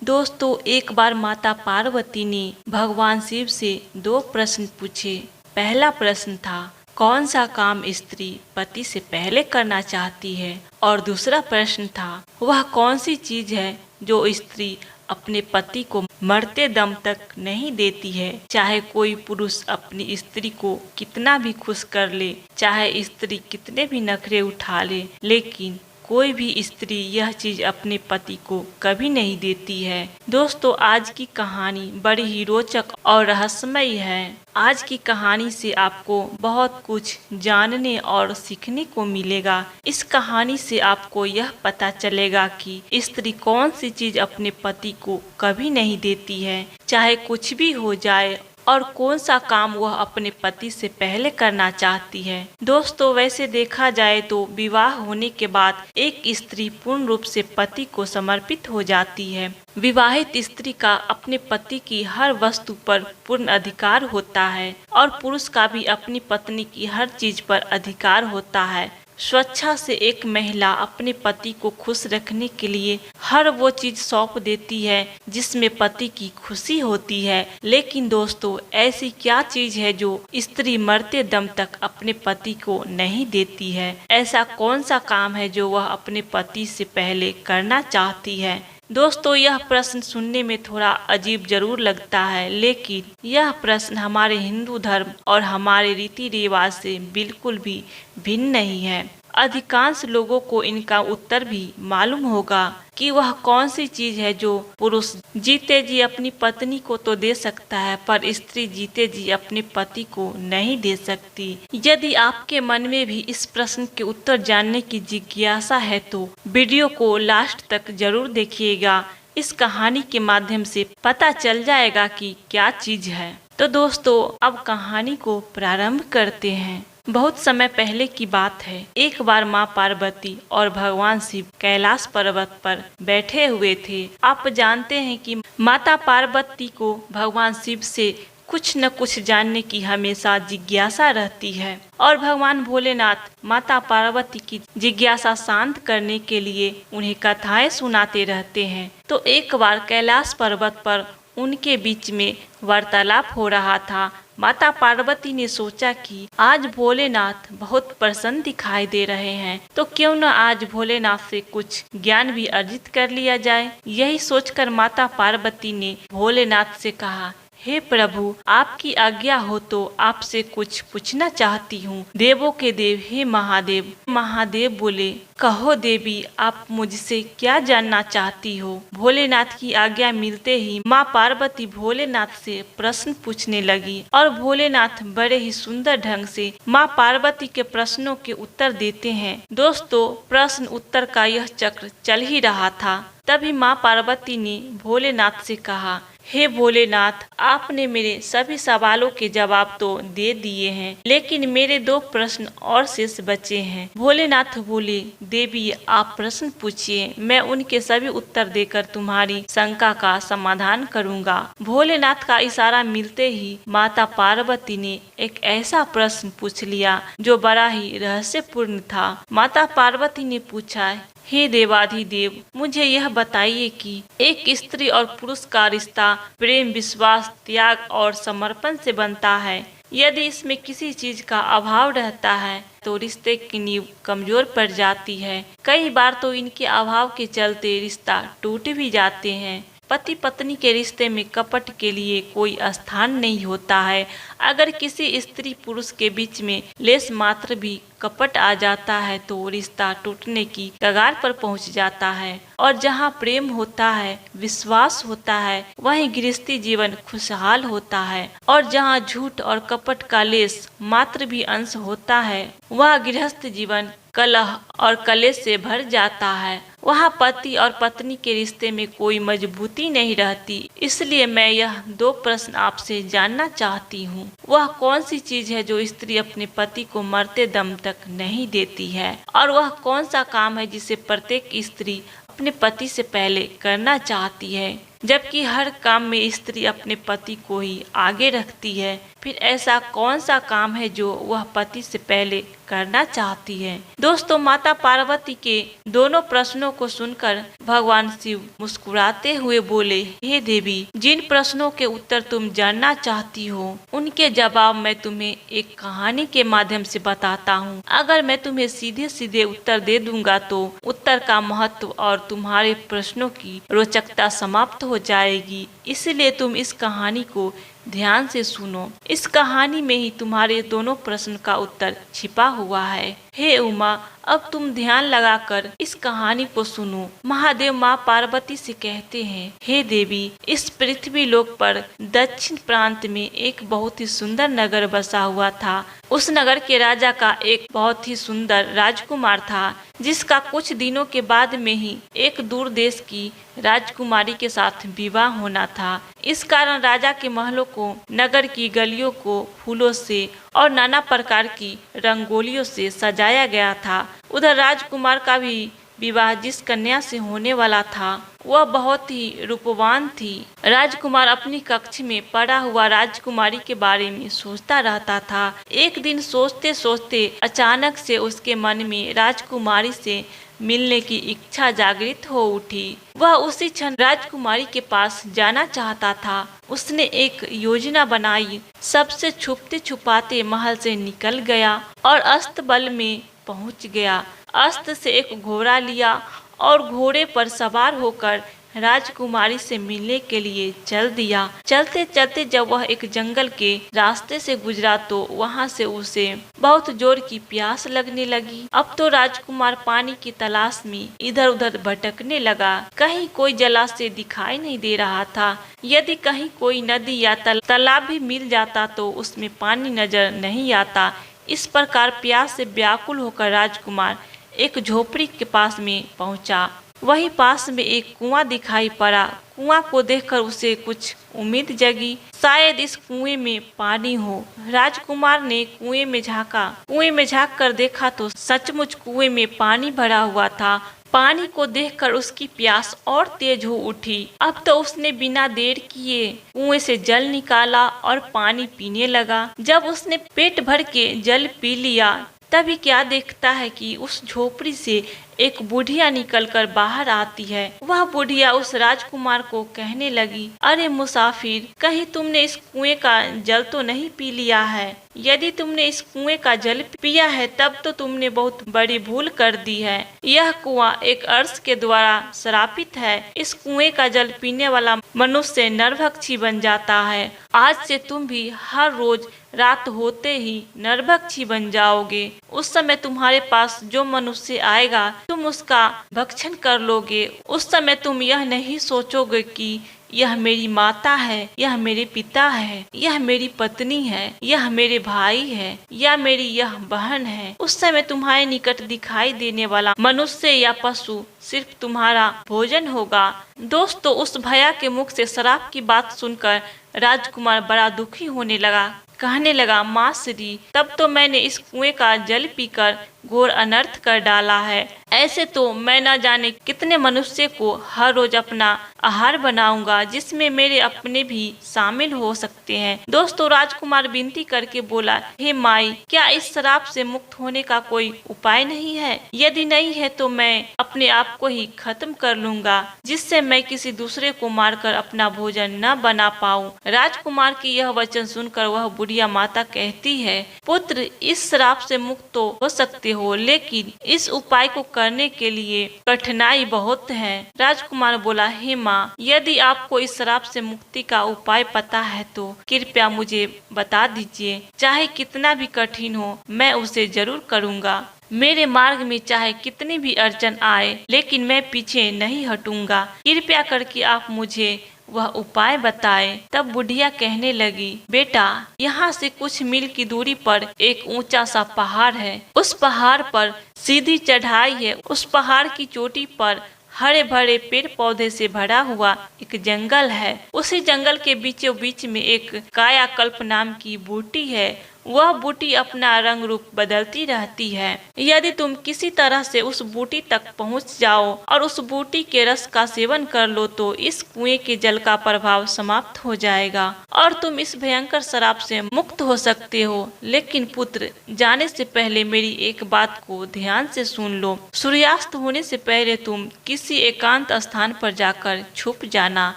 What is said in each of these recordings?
दोस्तों, एक बार माता पार्वती ने भगवान शिव से दो प्रश्न पूछे। पहला प्रश्न था, कौन सा काम स्त्री पति से पहले करना चाहती है, और दूसरा प्रश्न था, वह कौन सी चीज है जो स्त्री अपने पति को मरते दम तक नहीं देती है। चाहे कोई पुरुष अपनी स्त्री को कितना भी खुश कर ले, चाहे स्त्री कितने भी नखरे उठा ले, लेकिन कोई भी स्त्री यह चीज अपने पति को कभी नहीं देती है। दोस्तों, आज की कहानी बड़ी ही रोचक और रहस्यमयी है। आज की कहानी से आपको बहुत कुछ जानने और सीखने को मिलेगा। इस कहानी से आपको यह पता चलेगा कि स्त्री कौन सी चीज अपने पति को कभी नहीं देती है, चाहे कुछ भी हो जाए, और कौन सा काम वह अपने पति से पहले करना चाहती है। दोस्तों, वैसे देखा जाए तो विवाह होने के बाद एक स्त्री पूर्ण रूप से पति को समर्पित हो जाती है। विवाहित स्त्री का अपने पति की हर वस्तु पर पूर्ण अधिकार होता है, और पुरुष का भी अपनी पत्नी की हर चीज पर अधिकार होता है। स्वेच्छा से एक महिला अपने पति को खुश रखने के लिए हर वो चीज सौंप देती है जिसमें पति की खुशी होती है। लेकिन दोस्तों, ऐसी क्या चीज है जो स्त्री मरते दम तक अपने पति को नहीं देती है? ऐसा कौन सा काम है जो वह अपने पति से पहले करना चाहती है? दोस्तों, यह प्रश्न सुनने में थोड़ा अजीब जरूर लगता है, लेकिन यह प्रश्न हमारे हिंदू धर्म और हमारे रीति रिवाज से बिल्कुल भी भिन्न नहीं है। अधिकांश लोगों को इनका उत्तर भी मालूम होगा कि वह कौन सी चीज है जो पुरुष जीते जी अपनी पत्नी को तो दे सकता है, पर स्त्री जीते जी अपने पति को नहीं दे सकती। यदि आपके मन में भी इस प्रश्न के उत्तर जानने की जिज्ञासा है तो वीडियो को लास्ट तक जरूर देखिएगा। इस कहानी के माध्यम से पता चल जाएगा कि क्या चीज है। तो दोस्तों, अब कहानी को प्रारंभ करते हैं। बहुत समय पहले की बात है। एक बार माँ पार्वती और भगवान शिव कैलाश पर्वत पर बैठे हुए थे। आप जानते हैं कि माता पार्वती को भगवान शिव से कुछ न कुछ जानने की हमेशा जिज्ञासा रहती है, और भगवान भोलेनाथ माता पार्वती की जिज्ञासा शांत करने के लिए उन्हें कथाएं सुनाते रहते हैं। तो एक बार कैलाश पर्वत पर उनके बीच में वार्तालाप हो रहा था। माता पार्वती ने सोचा कि आज भोलेनाथ बहुत प्रसन्न दिखाई दे रहे हैं, तो क्यों न आज भोलेनाथ से कुछ ज्ञान भी अर्जित कर लिया जाए। यही सोचकर माता पार्वती ने भोलेनाथ से कहा, हे प्रभु, आपकी आज्ञा हो तो आपसे कुछ पूछना चाहती हूँ। देवों के देव हे महादेव। महादेव बोले, कहो देवी, आप मुझसे क्या जानना चाहती हो। भोलेनाथ की आज्ञा मिलते ही माँ पार्वती भोलेनाथ से प्रश्न पूछने लगी, और भोलेनाथ बड़े ही सुंदर ढंग से माँ पार्वती के प्रश्नों के उत्तर देते हैं। दोस्तों, प्रश्न उत्तर का यह चक्र चल ही रहा था। तभी माँ पार्वती ने भोलेनाथ से कहा, हे भोलेनाथ, आपने मेरे सभी सवालों के जवाब तो दे दिए हैं, लेकिन मेरे दो प्रश्न और शेष बचे हैं। भोलेनाथ बोले, देवी, आप प्रश्न पूछिए, मैं उनके सभी उत्तर देकर तुम्हारी शंका का समाधान करूंगा। भोलेनाथ का इशारा मिलते ही माता पार्वती ने एक ऐसा प्रश्न पूछ लिया जो बड़ा ही रहस्यपूर्ण था। माता पार्वती ने पूछा, हे देवाधिदेव, मुझे यह बताइए कि एक स्त्री और पुरुष का रिश्ता प्रेम, विश्वास, त्याग और समर्पण से बनता है। यदि इसमें किसी चीज का अभाव रहता है तो रिश्ते की नींव कमजोर पड़ जाती है। कई बार तो इनके अभाव के चलते रिश्ता टूट भी जाते हैं। पति पत्नी के रिश्ते में कपट के लिए कोई स्थान नहीं होता है। अगर किसी स्त्री पुरुष के बीच में लेस मात्र भी कपट आ जाता है तो रिश्ता टूटने की कगार पर पहुंच जाता है। और जहां प्रेम होता है, विश्वास होता है, वहीं गृहस्थी जीवन खुशहाल होता है। और जहां झूठ और कपट का लेस मात्र भी अंश होता है, वह गृहस्थ जीवन कलह और कलेश से भर जाता है। वहाँ पति और पत्नी के रिश्ते में कोई मजबूती नहीं रहती। इसलिए मैं यह दो प्रश्न आपसे जानना चाहती हूँ। वह कौन सी चीज है जो स्त्री अपने पति को मरते दम तक नहीं देती है, और वह कौन सा काम है जिसे प्रत्येक स्त्री अपने पति से पहले करना चाहती है, जबकि हर काम में स्त्री अपने पति को ही आगे रखती है। फिर ऐसा कौन सा काम है जो वह पति से पहले करना चाहती है। दोस्तों, माता पार्वती के दोनों प्रश्नों को सुनकर भगवान शिव मुस्कुराते हुए बोले, हे देवी, जिन प्रश्नों के उत्तर तुम जानना चाहती हो उनके जवाब मैं तुम्हें एक कहानी के माध्यम से बताता हूँ। अगर मैं तुम्हें सीधे सीधे उत्तर दे दूंगा तो उत्तर का महत्व और तुम्हारे प्रश्नों की रोचकता समाप्त हो जाएगी। इसलिए तुम इस कहानी को ध्यान से सुनो। इस कहानी में ही तुम्हारे दोनों प्रश्न का उत्तर छिपा हुआ है। हे उमा, अब तुम ध्यान लगाकर इस कहानी को सुनो। महादेव माँ पार्वती से कहते हैं, हे देवी, इस पृथ्वी लोक पर दक्षिण प्रांत में एक बहुत ही सुंदर नगर बसा हुआ था। उस नगर के राजा का एक बहुत ही सुंदर राजकुमार था, जिसका कुछ दिनों के बाद में ही एक दूर देश की राजकुमारी के साथ विवाह होना था। इस कारण राजा के महलों को, नगर की गलियों को फूलों से और नाना प्रकार की रंगोलियों से सजाया गया था। उधर राजकुमार का भी विवाह जिस कन्या से होने वाला था वह बहुत ही रूपवान थी। राजकुमार अपनी कक्ष में पड़ा हुआ राजकुमारी के बारे में सोचता रहता था। एक दिन सोचते सोचते अचानक से उसके मन में राजकुमारी से मिलने की इच्छा जागृत हो उठी। वह उसी क्षण राजकुमारी के पास जाना चाहता था। उसने एक योजना बनाई, सबसे छुपते छुपाते महल से निकल गया और अस्तबल में पहुंच गया। अस्त से एक घोड़ा लिया और घोड़े पर सवार होकर राजकुमारी से मिलने के लिए चल दिया। चलते चलते जब वह एक जंगल के रास्ते से गुजरा तो वहां से उसे बहुत जोर की प्यास लगने लगी। अब तो राजकुमार पानी की तलाश में इधर उधर भटकने लगा। कहीं कोई जलाशय दिखाई नहीं दे रहा था। यदि कहीं कोई नदी या तालाब भी मिल जाता तो उसमें पानी नजर नहीं आता। इस प्रकार प्यास से व्याकुल होकर राजकुमार एक झोपड़ी के पास में पहुंचा। वहीं पास में एक कुआं दिखाई पड़ा। कुआं को देखकर उसे कुछ उम्मीद जगी, शायद इस कुएं में पानी हो। राजकुमार ने कुएं में झांका। कुएं में झांक कर देखा तो सचमुच कुएं में पानी भरा हुआ था। पानी को देखकर उसकी प्यास और तेज हो उठी। अब तो उसने बिना देर किए कुएं से जल निकाला और पानी पीने लगा। जब उसने पेट भर के जल पी लिया तभी क्या देखता है कि उस झोपड़ी से एक बुढ़िया निकलकर बाहर आती है। वह बुढ़िया उस राजकुमार को कहने लगी, अरे मुसाफिर, कहीं तुमने इस कुएं का जल तो नहीं पी लिया है? यदि तुमने इस कुएं का जल पिया है तब तो तुमने बहुत बड़ी भूल कर दी है। यह कुआं एक अर्श के द्वारा श्रापित है। इस कुएं का जल पीने वाला मनुष्य नरभक्षी बन जाता है। आज से तुम भी हर रोज रात होते ही नरभक्षी बन जाओगे। उस समय तुम्हारे पास जो मनुष्य आएगा तुम उसका भक्षण कर लोगे। उस समय तुम यह नहीं सोचोगे कि यह मेरी माता है, यह मेरे पिता है, यह मेरी पत्नी है, यह मेरे भाई है या मेरी यह बहन है। उस समय तुम्हारे निकट दिखाई देने वाला मनुष्य या पशु सिर्फ तुम्हारा भोजन होगा। दोस्तों, उस भैया के मुख से श्राप की बात सुनकर राजकुमार बड़ा दुखी होने लगा। कहने लगा, माँ श्री, तब तो मैंने इस कुएं का जल पीकर घोर अनर्थ कर डाला है। ऐसे तो मैं न जाने कितने मनुष्य को हर रोज अपना आहार बनाऊंगा, जिसमें मेरे अपने भी शामिल हो सकते हैं। दोस्तों, राजकुमार विनती करके बोला, हे माई, क्या इस श्राप से मुक्त होने का कोई उपाय नहीं है? यदि नहीं है तो मैं अपने आप को ही खत्म कर लूंगा, जिससे मैं किसी दूसरे को मारकर अपना भोजन न बना पाऊं। राजकुमार की यह वचन सुनकर वह बुढ़िया माता कहती है, पुत्र, इस श्राप से मुक्त तो हो सकते हो, लेकिन इस उपाय को करने के लिए कठिनाई बहुत है। राजकुमार बोला, हे माँ, यदि आपको इस श्राप से मुक्ति का उपाय पता है तो कृपया मुझे बता दीजिए। चाहे कितना भी कठिन हो, मैं उसे जरूर करूँगा। मेरे मार्ग में चाहे कितनी भी अड़चन आए, लेकिन मैं पीछे नहीं हटूंगा। कृपया करके आप मुझे वह उपाय बताए। तब बुढ़िया कहने लगी, बेटा, यहाँ से कुछ मील की दूरी पर एक ऊंचा सा पहाड़ है। उस पहाड़ पर सीधी चढ़ाई है। उस पहाड़ की चोटी पर हरे भरे पेड़ पौधे से भरा हुआ एक जंगल है। उसी जंगल के बीचों बीच में एक कायाकल्प नाम की बूटी है। वह बूटी अपना रंग रूप बदलती रहती है। यदि तुम किसी तरह से उस बूटी तक पहुंच जाओ और उस बूटी के रस का सेवन कर लो तो इस कुएं के जल का प्रभाव समाप्त हो जाएगा और तुम इस भयंकर श्राप से मुक्त हो सकते हो। लेकिन पुत्र, जाने से पहले मेरी एक बात को ध्यान से सुन लो। सूर्यास्त होने से पहले तुम किसी एकांत स्थान पर जाकर छुप जाना।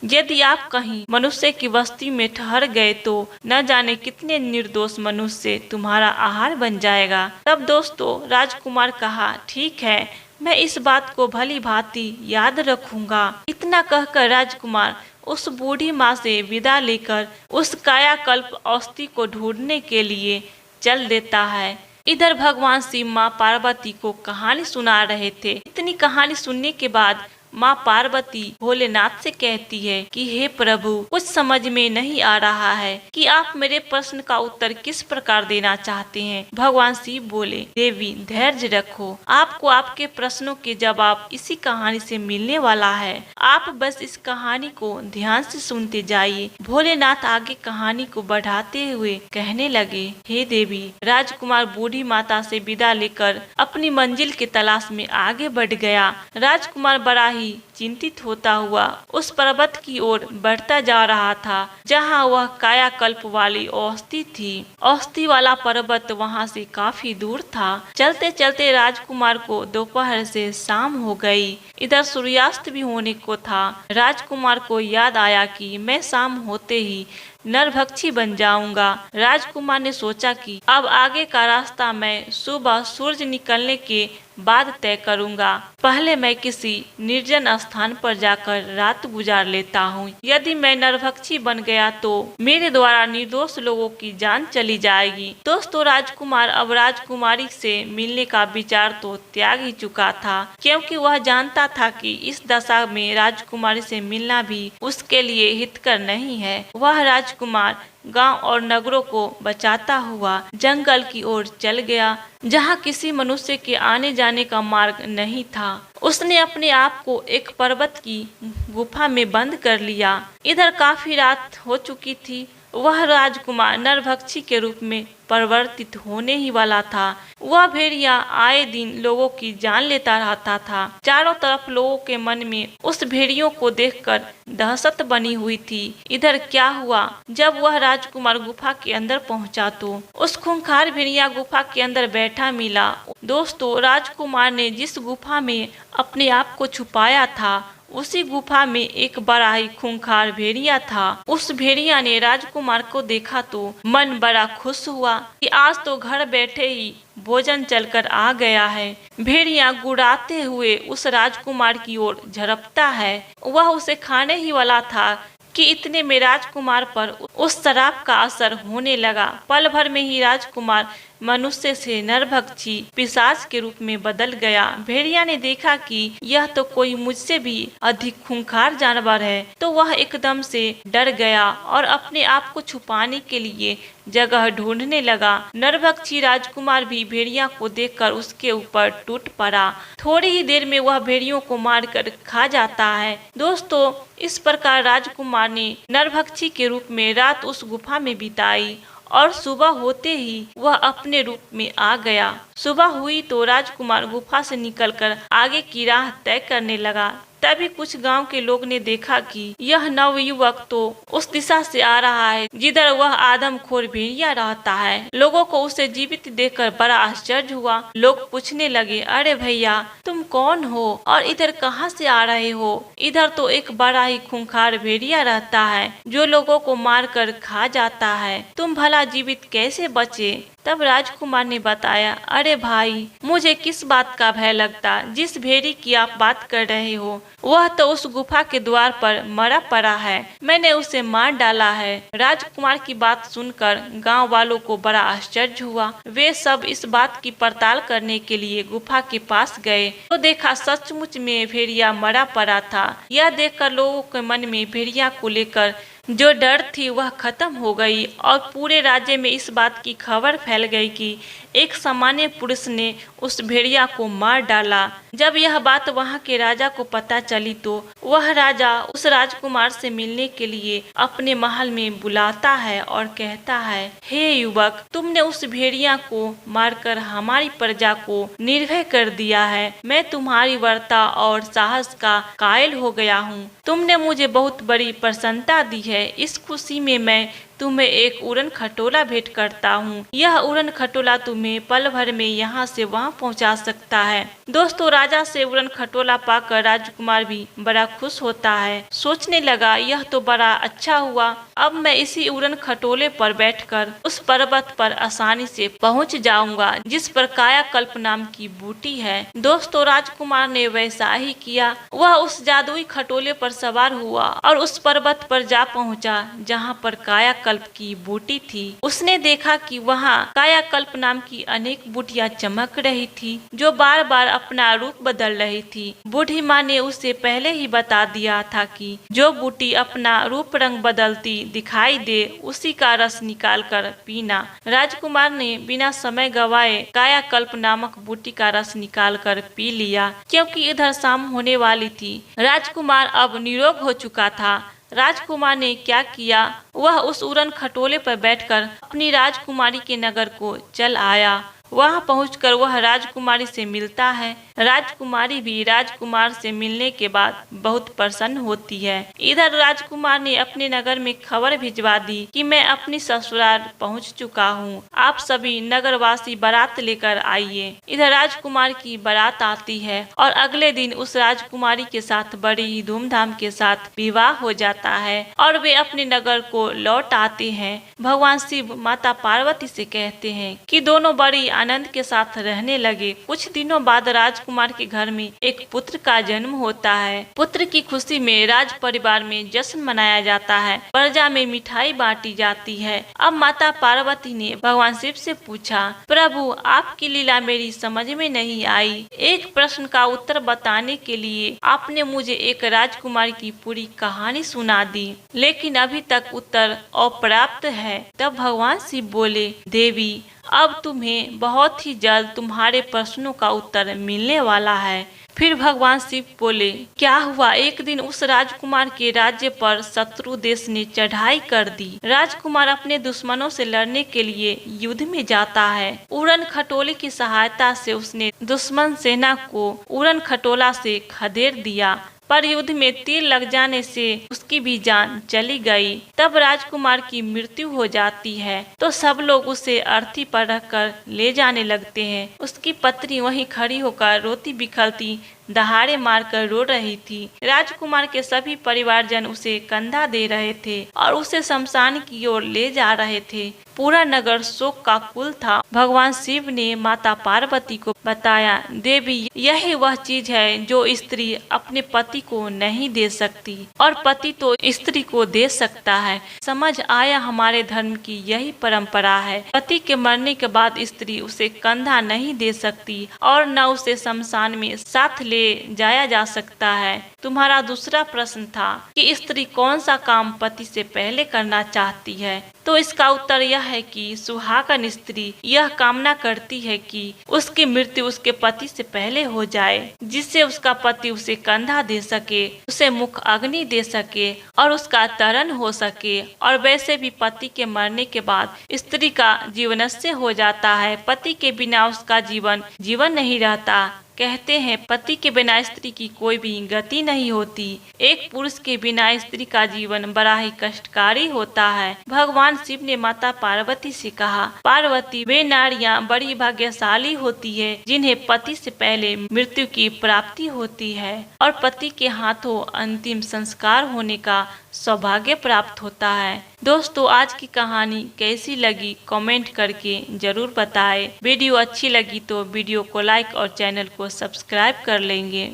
यदि आप कहीं मनुष्य की बस्ती में ठहर गए तो न जाने कितने निर्दोष मनुष्य तुम्हारा आहार बन जाएगा। तब दोस्तों राजकुमार कहा, ठीक है, मैं इस बात को भली भांति याद रखूंगा। इतना कहकर राजकुमार उस बूढ़ी माँ से विदा लेकर उस कायाकल्प औषधि को ढूंढने के लिए चल देता है। इधर भगवान शिव माँ पार्वती को कहानी सुना रहे थे। इतनी कहानी सुनने के बाद माँ पार्वती भोलेनाथ से कहती है कि हे प्रभु, कुछ समझ में नहीं आ रहा है कि आप मेरे प्रश्न का उत्तर किस प्रकार देना चाहते हैं। भगवान शिव बोले, देवी धैर्य रखो, आपको आपके प्रश्नों के जवाब इसी कहानी से मिलने वाला है। आप बस इस कहानी को ध्यान से सुनते जाइए। भोलेनाथ आगे कहानी को बढ़ाते हुए कहने लगे, हे देवी। राजकुमार बूढ़ी माता से विदा लेकर अपनी मंजिल की तलाश में आगे बढ़ गया। राजकुमार बड़ा ही चिंतित होता हुआ उस पर्वत की ओर बढ़ता जा रहा था जहां वह कायाकल्प वाली औषधि थी। औषधि वाला पर्वत वहां से काफी दूर था। चलते चलते राजकुमार को दोपहर से शाम हो गई। इधर सूर्यास्त भी होने को था। राजकुमार को याद आया कि मैं शाम होते ही नरभक्षी बन जाऊंगा। राजकुमार ने सोचा कि अब आगे का रास्ता मैं सुबह सूरज निकलने के बाद तय करूंगा। पहले मैं किसी निर्जन स्थान पर जाकर रात गुजार लेता हूँ। यदि मैं नरभक्षी बन गया तो मेरे द्वारा निर्दोष लोगों की जान चली जाएगी। दोस्तों राजकुमार अब राजकुमारी से मिलने का विचार तो त्याग ही चुका था, क्योंकि वह जानता था कि इस दशा में राजकुमारी से मिलना भी उसके लिए हितकर नहीं है। वह राजकुमार गांव और नगरों को बचाता हुआ जंगल की ओर चल गया, जहां किसी मनुष्य के आने जाने का मार्ग नहीं था। उसने अपने आप को एक पर्वत की गुफा में बंद कर लिया। इधर काफी रात हो चुकी थी। वह राजकुमार नरभक्षी के रूप में परिवर्तित होने ही वाला था। वह भेड़िया आए दिन लोगों की जान लेता रहता था। चारों तरफ लोगों के मन में उस भेड़ियों को देखकर दहशत बनी हुई थी। इधर क्या हुआ, जब वह राजकुमार गुफा के अंदर पहुंचा तो उस खूंखार भेड़िया गुफा के अंदर बैठा मिला। दोस्तों राजकुमार ने जिस गुफा में अपने आप को छुपाया था उसी गुफा में एक बड़ा ही खूंखार भेड़िया था। उस भेड़िया ने राजकुमार को देखा तो मन बड़ा खुश हुआ कि आज तो घर बैठे ही भोजन चलकर आ गया है। भेड़िया गुड़ाते हुए उस राजकुमार की ओर झपटता है। वह उसे खाने ही वाला था कि इतने में राजकुमार पर उस शराब का असर होने लगा। पल भर में ही राजकुमार मनुष्य से नरभक्षी पिशाच के रूप में बदल गया। भेड़िया ने देखा कि यह तो कोई मुझसे भी अधिक खूंखार जानवर है, तो वह एकदम से डर गया और अपने आप को छुपाने के लिए जगह ढूंढने लगा। नरभक्षी राजकुमार भी भेड़िया को देखकर उसके ऊपर टूट पड़ा। थोड़ी ही देर में वह भेड़ियों को मारकर खा जाता है। दोस्तों इस प्रकार राजकुमार ने नरभक्षी के रूप में रात उस गुफा में बिताई और सुबह होते ही वह अपने रूप में आ गया। सुबह हुई तो राजकुमार गुफा से निकलकर आगे की राह तय करने लगा। तभी कुछ गांव के लोग ने देखा कि यह नवयुवक तो उस दिशा से आ रहा है जिधर वह आदमखोर भेड़िया रहता है। लोगों को उसे जीवित देखकर बड़ा आश्चर्य हुआ। लोग पूछने लगे, अरे भैया तुम कौन हो और इधर कहां से आ रहे हो? इधर तो एक बड़ा ही खूंखार भेड़िया रहता है जो लोगों को मारकर खा जाता है। तुम भला जीवित कैसे बचे? तब राजकुमार ने बताया, अरे भाई मुझे किस बात का भय लगता, जिस भेड़ी की आप बात कर रहे हो वह तो उस गुफा के द्वार पर मरा पड़ा है, मैंने उसे मार डाला है। राजकुमार की बात सुनकर गांव वालों को बड़ा आश्चर्य हुआ। वे सब इस बात की पड़ताल करने के लिए गुफा के पास गए तो देखा सचमुच में भेड़िया मरा पड़ा था। यह देखकर लोगों के मन में भेड़िया को लेकर जो डर थी वह खत्म हो गई और पूरे राज्य में इस बात की खबर फैल गई कि एक सामान्य पुरुष ने उस भेड़िया को मार डाला। जब यह बात वहां के राजा को पता चली तो वह राजा उस राजकुमार से मिलने के लिए अपने महल में बुलाता है और कहता है, हे युवक, तुमने उस भेड़िया को मारकर हमारी प्रजा को निर्भय कर दिया है। मैं तुम्हारी वीरता और साहस का कायल हो गया हूँ। तुमने मुझे बहुत बड़ी प्रसन्नता दी है। है, इस खुशी में मैं तुम्हें एक उड़न खटोला भेंट करता हूँ। यह उड़न खटोला तुम्हें पल भर में यहाँ से वहाँ पहुँचा सकता है। दोस्तों, राजा से उड़न खटोला पाकर राजकुमार भी बड़ा खुश होता है। सोचने लगा, यह तो बड़ा अच्छा हुआ, अब मैं इसी उड़न खटोले पर बैठकर उस पर्वत पर आसानी से पहुँच जाऊंगा जिस पर कायाकल्प नाम की बूटी है। दोस्तों, राजकुमार ने वैसा ही किया। वह उस जादुई खटोले पर सवार हुआ और उस पर्वत पर जा पहुँचा जहाँ पर कायाकल्प की बूटी थी। उसने देखा कि वहाँ कायाकल्प नाम की अनेक बूटियां चमक रही थी जो बार बार अपना रूप बदल रही थी। बूढ़ी माँ ने उसे पहले ही बता दिया था कि जो बूटी अपना रूप रंग बदलती दिखाई दे उसी का रस निकाल कर पीना। राजकुमार ने बिना समय गवाए कायाकल्प नामक बूटी का रस निकाल कर पी लिया। क्योंकि इधर शाम होने वाली थी, राजकुमार अब निरोग हो चुका था। राजकुमार ने क्या किया, वह उस उड़न खटोले पर बैठकर अपनी राजकुमारी के नगर को चल आया। वहां पहुंचकर वह राजकुमारी से मिलता है। राजकुमारी भी राजकुमार से मिलने के बाद बहुत प्रसन्न होती है। इधर राजकुमार ने अपने नगर में खबर भिजवा दी कि मैं अपनी ससुराल पहुंच चुका हूं, आप सभी नगरवासी बारात लेकर आइए। इधर राजकुमार की बारात आती है और अगले दिन उस राजकुमारी के साथ बड़ी ही धूमधाम के साथ विवाह हो जाता है और वे अपने नगर को लौट आते हैं। भगवान शिव माता पार्वती से कहते हैं कि दोनों बड़ी आनंद के साथ रहने लगे। कुछ दिनों बाद राजकुमार के घर में एक पुत्र का जन्म होता है। पुत्र की खुशी में राज परिवार में जश्न मनाया जाता है, प्रजा में मिठाई बांटी जाती है। अब माता पार्वती ने भगवान शिव से पूछा, प्रभु आपकी लीला मेरी समझ में नहीं आई। एक प्रश्न का उत्तर बताने के लिए आपने मुझे एक राजकुमारी की पूरी कहानी सुना दी, लेकिन अभी तक उत्तर अप्राप्त है। तब भगवान शिव बोले, देवी अब तुम्हें बहुत ही जल्द तुम्हारे प्रश्नों का उत्तर मिलने वाला है। फिर भगवान शिव बोले, क्या हुआ? एक दिन उस राजकुमार के राज्य पर शत्रु देश ने चढ़ाई कर दी। राजकुमार अपने दुश्मनों से लड़ने के लिए युद्ध में जाता है। उड़न खटोले की सहायता से उसने दुश्मन सेना को उड़न खटोला से खदेड़ दिया, पर युद्ध में तीर लग जाने से उसकी भी जान चली गई। तब राजकुमार की मृत्यु हो जाती है तो सब लोग उसे अर्थी पर रखकर ले जाने लगते हैं। उसकी पत्नी वहीं खड़ी होकर रोती बिखरती दहाड़े मारकर रो रही थी। राजकुमार के सभी परिवारजन उसे कंधा दे रहे थे और उसे शमशान की ओर ले जा रहे थे। पूरा नगर शोक का कुल था। भगवान शिव ने माता पार्वती को बताया, देवी यही वह चीज है जो स्त्री अपने पति को नहीं दे सकती और पति तो स्त्री को दे सकता है। समझ आया, हमारे धर्म की यही परंपरा है। पति के मरने के बाद स्त्री उसे कंधा नहीं दे सकती और न उसे शमशान में साथ ले जाया जा सकता है। तुम्हारा दूसरा प्रश्न था कि स्त्री कौन सा काम पति से पहले करना चाहती है, तो इसका उत्तर यह है कि सुहागन स्त्री यह कामना करती है कि उसकी मृत्यु उसके पति से पहले हो जाए, जिससे उसका पति उसे कंधा दे सके, उसे मुख अग्नि दे सके और उसका तरण हो सके। और वैसे भी पति के मरने के बाद स्त्री का जीवनस्य हो जाता है। पति के बिना उसका जीवन नहीं रहता। कहते हैं पति के बिना स्त्री की कोई भी गति नहीं होती। एक पुरुष के बिना स्त्री का जीवन बड़ा ही कष्टकारी होता है। भगवान शिव ने माता पार्वती से कहा, पार्वती वे नारियां बड़ी भाग्यशाली होती है जिन्हें पति से पहले मृत्यु की प्राप्ति होती है और पति के हाथों अंतिम संस्कार होने का सौभाग्य प्राप्त होता है। दोस्तों, आज की कहानी कैसी लगी कमेंट करके जरूर बताएं। वीडियो अच्छी लगी तो वीडियो को लाइक और चैनल को सब्सक्राइब कर लेंगे।